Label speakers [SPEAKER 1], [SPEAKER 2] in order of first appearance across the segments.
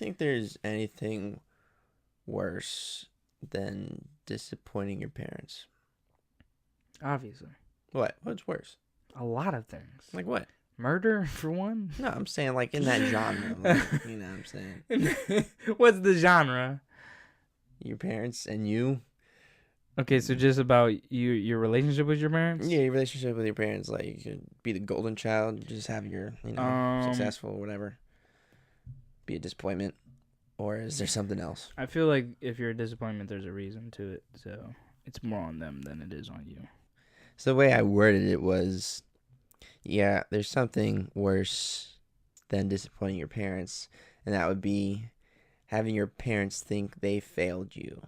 [SPEAKER 1] think there's anything worse than disappointing your parents?
[SPEAKER 2] Obviously.
[SPEAKER 1] What? What's worse?
[SPEAKER 2] A lot of things.
[SPEAKER 1] Like what?
[SPEAKER 2] Murder, for one?
[SPEAKER 1] No, I'm saying like in that genre. Like, you know what I'm saying?
[SPEAKER 2] What's the genre?
[SPEAKER 1] Your parents and you.
[SPEAKER 2] Okay, so just about your relationship with your parents?
[SPEAKER 1] Yeah, your relationship with your parents. Like you could be the golden child, just have your, successful or whatever. Be a disappointment. Or is there something else?
[SPEAKER 2] I feel like if you're a disappointment, there's a reason to it. So it's more on them than it is on you.
[SPEAKER 1] So the way I worded it was, yeah, there's something worse than disappointing your parents. And that would be having your parents think they failed you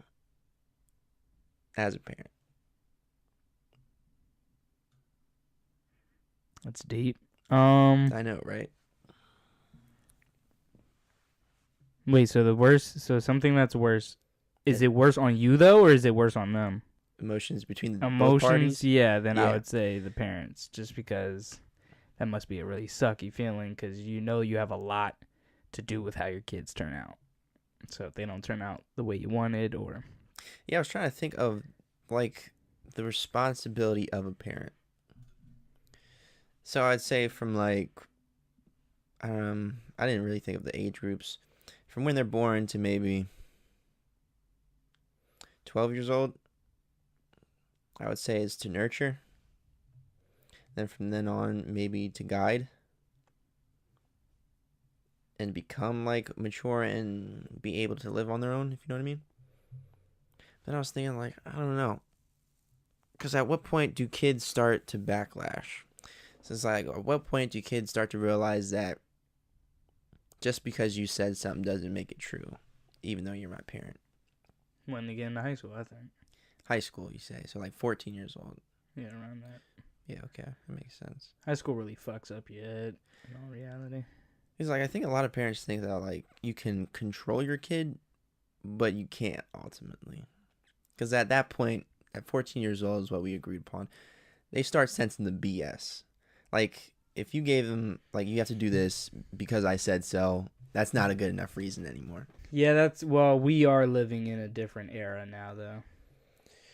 [SPEAKER 1] as a parent.
[SPEAKER 2] That's deep.
[SPEAKER 1] I know, right?
[SPEAKER 2] Wait, so something that's worse, is it worse on you though, or is it worse on them?
[SPEAKER 1] Emotions between both
[SPEAKER 2] Emotions,
[SPEAKER 1] parties?
[SPEAKER 2] yeah, then I
[SPEAKER 1] Yeah.
[SPEAKER 2] would say the parents, just because that must be a really sucky feeling, because you know you have a lot to do with how your kids turn out. So if they don't turn out the way you wanted, or...
[SPEAKER 1] Yeah, I was trying to think of, like, the responsibility of a parent. So I'd say from, like, I didn't really think of the age groups. From when they're born to maybe 12 years old, I would say is to nurture. Then from then on, maybe to guide. And become, like, mature and be able to live on their own, if you know what I mean. Then I was thinking, like, I don't know. Because at what point do kids start to backlash? So it's like, at what point do kids start to realize that just because you said something doesn't make it true, even though you're my parent?
[SPEAKER 2] When they get into high school, I think.
[SPEAKER 1] High school, you say. So, like, 14 years old.
[SPEAKER 2] Yeah, around that.
[SPEAKER 1] Yeah, okay. That makes sense.
[SPEAKER 2] High school really fucks up your head, in all reality.
[SPEAKER 1] It's like, I think a lot of parents think that, like, you can control your kid, but you can't, ultimately. Because at that point, at 14 years old is what we agreed upon, they start sensing the BS. Like, if you gave them, like, you have to do this because I said so, that's not a good enough reason anymore.
[SPEAKER 2] Yeah, we are living in a different era now, though.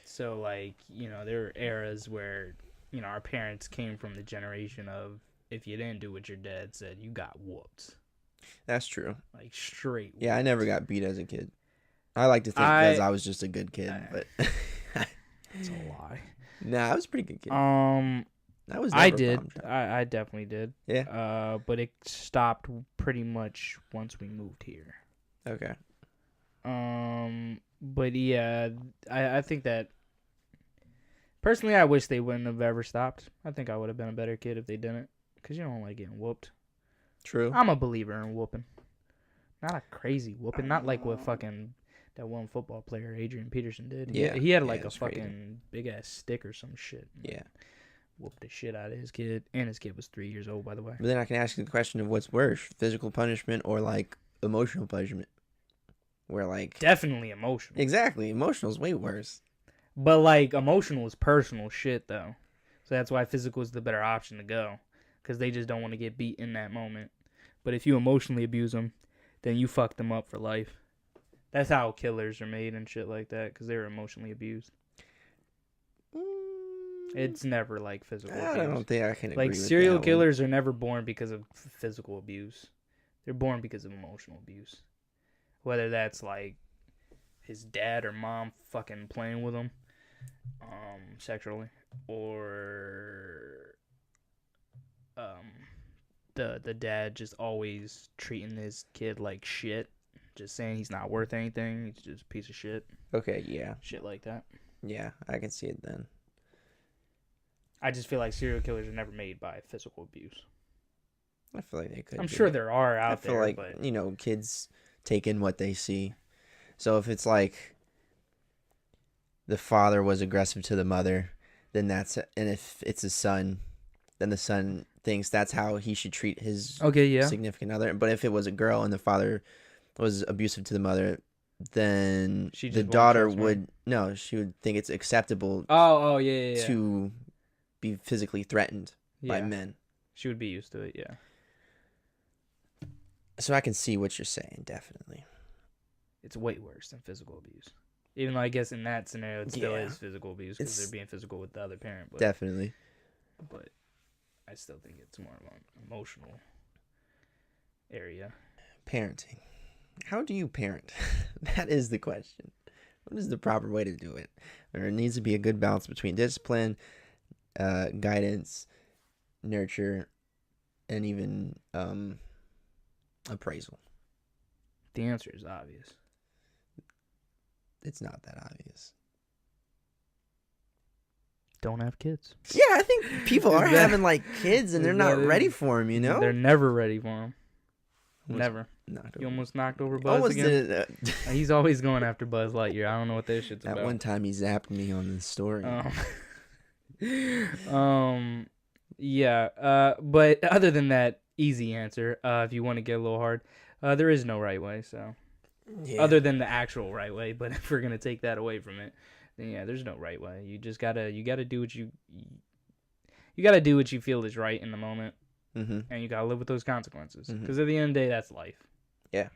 [SPEAKER 2] So, like, there are eras where, our parents came from the generation of, if you didn't do what your dad said, you got whooped.
[SPEAKER 1] That's true.
[SPEAKER 2] Like, straight whooped.
[SPEAKER 1] Yeah, I never got beat as a kid. I like to think because I was just a good kid, but...
[SPEAKER 2] It's a lie.
[SPEAKER 1] Nah, I was a pretty good kid.
[SPEAKER 2] I did. I definitely did.
[SPEAKER 1] Yeah.
[SPEAKER 2] But it stopped pretty much once we moved here.
[SPEAKER 1] Okay.
[SPEAKER 2] But yeah, I think that personally, I wish they wouldn't have ever stopped. I think I would have been a better kid if they didn't, because you don't like getting whooped.
[SPEAKER 1] True.
[SPEAKER 2] I'm a believer in whooping. Not a crazy whooping. Not like what fucking that one football player Adrian Peterson did. He had like a fucking big ass stick or some shit.
[SPEAKER 1] Yeah.
[SPEAKER 2] Whooped the shit out of his kid, and his kid was 3 years old, by the way.
[SPEAKER 1] But then I can ask you the question of what's worse, physical punishment or like emotional punishment, where like
[SPEAKER 2] Definitely emotional.
[SPEAKER 1] Exactly, emotional is way worse.
[SPEAKER 2] But like emotional is personal shit though, so that's why physical is the better option to go, because they just don't want to get beat in that moment. But if you emotionally abuse them, then you fuck them up for life. That's how killers are made and shit like that, because they're emotionally abused. It's never like physical abuse.
[SPEAKER 1] I don't think I can agree
[SPEAKER 2] like
[SPEAKER 1] with
[SPEAKER 2] serial
[SPEAKER 1] that
[SPEAKER 2] killers are never born because of physical abuse. They're born because of emotional abuse. Whether that's like his dad or mom fucking playing with him sexually, or the dad just always treating his kid like shit, just saying he's not worth anything, he's just a piece of shit.
[SPEAKER 1] Okay, yeah.
[SPEAKER 2] Shit like that.
[SPEAKER 1] Yeah, I can see it then.
[SPEAKER 2] I just feel like serial killers are never made by physical abuse.
[SPEAKER 1] I feel like they could.
[SPEAKER 2] I'm sure there are out there.
[SPEAKER 1] I feel like,
[SPEAKER 2] but...
[SPEAKER 1] kids take in what they see. So if it's like the father was aggressive to the mother, then and if it's a son, then the son thinks that's how he should treat his significant other. But if it was a girl and the father was abusive to the mother, then the daughter she would think it's acceptable to be physically threatened by men.
[SPEAKER 2] She would be used to it, yeah.
[SPEAKER 1] So I can see what you're saying, definitely.
[SPEAKER 2] It's way worse than physical abuse. Even though I guess in that scenario it still is physical abuse because they're being physical with the other parent. But,
[SPEAKER 1] definitely.
[SPEAKER 2] But I still think it's more of an emotional area.
[SPEAKER 1] Parenting. How do you parent? That is the question. What is the proper way to do it? There needs to be a good balance between discipline, guidance, nurture, and even appraisal.
[SPEAKER 2] The answer is obvious.
[SPEAKER 1] It's not that obvious.
[SPEAKER 2] Don't have kids.
[SPEAKER 1] Yeah, I think people are having like kids and they're not ready for them, you know?
[SPEAKER 2] They're never ready for them. Never. You almost knocked over Buzz
[SPEAKER 1] almost
[SPEAKER 2] again?
[SPEAKER 1] did it.
[SPEAKER 2] He's always going after Buzz Lightyear. I don't know what this shit's about.
[SPEAKER 1] At one time, he zapped me on the story.
[SPEAKER 2] Yeah. But other than that, easy answer. If you want to get a little hard, there is no right way. So, other than the actual right way, but if we're gonna take that away from it, then yeah, there's no right way. You just gotta do what you gotta do what you feel is right in the moment, and you gotta live with those consequences. Because at the end of the day, that's life.
[SPEAKER 1] Yeah.